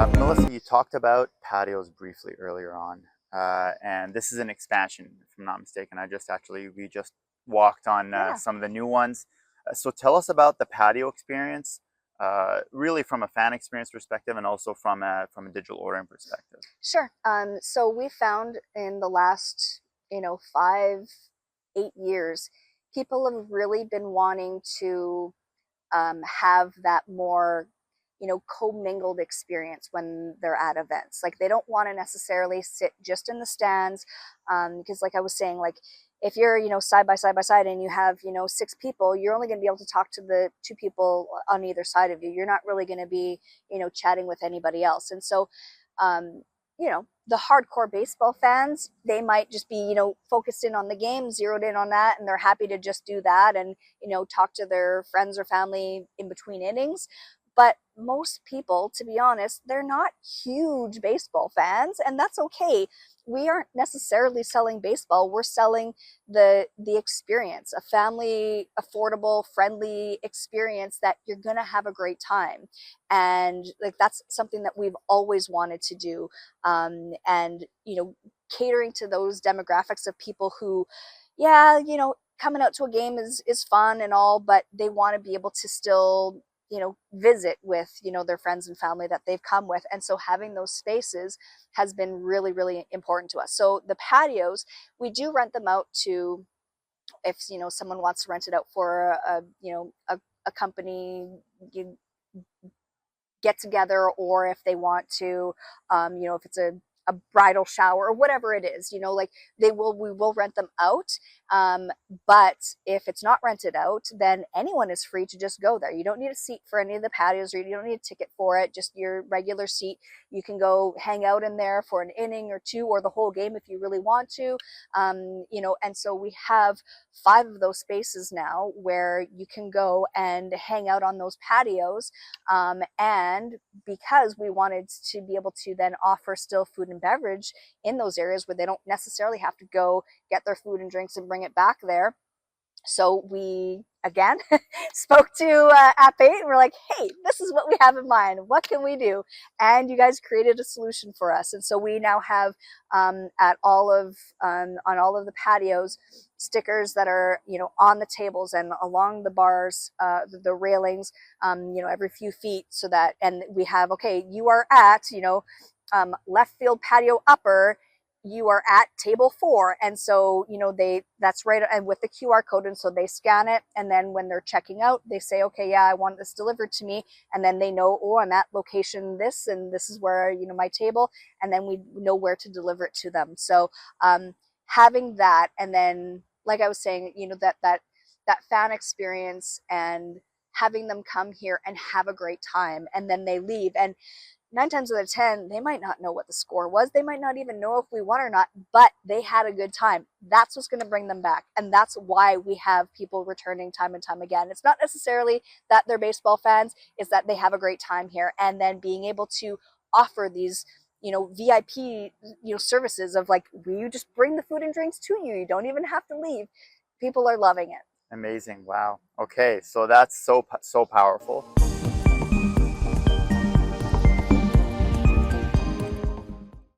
Melissa, you talked about patios briefly earlier on, and this is an expansion, if I'm not mistaken. We just walked on Yeah, some of the new ones. So tell us about the patio experience, really from a fan experience perspective, and also from a digital ordering perspective. sure. So we found in the last, 5, 8 years, people have really been wanting to have that more, commingled experience when they're at events. Like they don't want to necessarily sit just in the stands, because, like I was saying, like if you're, side by side by side and you have, 6 people, you're only going to be able to talk to the 2 people on either side of you. You're not really going to be, chatting with anybody else. And so, the hardcore baseball fans, they might just be, focused in on the game, zeroed in on that, and they're happy to just do that and, talk to their friends or family in between innings. But most people, to be honest, they're not huge baseball fans, and that's okay. We aren't necessarily selling baseball. We're selling the experience, a family, affordable, friendly experience that you're going to have a great time. And like that's something that we've always wanted to do. And catering to those demographics of people who, yeah, coming out to a game is fun and all, but they want to be able to still visit with their friends and family that they've come with. And so having those spaces has been really, really important to us. So the patios, we do rent them out to, if someone wants to rent it out for a company, you get together, or if they want to, if it's a bridal shower or whatever it is, like we will rent them out. But if it's not rented out, then anyone is free to just go there. You don't need a seat for any of the patios, or you don't need a ticket for it, just your regular seat. You can go hang out in there for an inning or two, or the whole game if you really want to. And so we have 5 of those spaces now where you can go and hang out on those patios. And because we wanted to be able to then offer still food and beverage in those areas where they don't necessarily have to go get their food and drinks and bring it back there. So we again spoke to App8, and we're like, hey, this is what we have in mind. What can we do? And you guys created a solution for us. And so we now have at all of on all of the patios stickers that are on the tables and along the bars, the railings, every few feet, so that, and we have, okay, you are at left field patio upper, you are at table 4. And so that's right, and with the QR code, and so they scan it, and then when they're checking out, they say, okay, yeah, I want this delivered to me. And then they know, oh, I'm at location this, and this is where my table, and then we know where to deliver it to them. So having that, and then like I was saying, that fan experience, and having them come here and have a great time, and then they leave. And 9 times out of 10, they might not know what the score was. They might not even know if we won or not, but they had a good time. That's what's going to bring them back. And that's why we have people returning time and time again. It's not necessarily that they're baseball fans, it's that they have a great time here. And then being able to offer these, VIP, services of like, we just bring the food and drinks to you. You don't even have to leave. People are loving it. Amazing! Wow. Okay, so that's so powerful.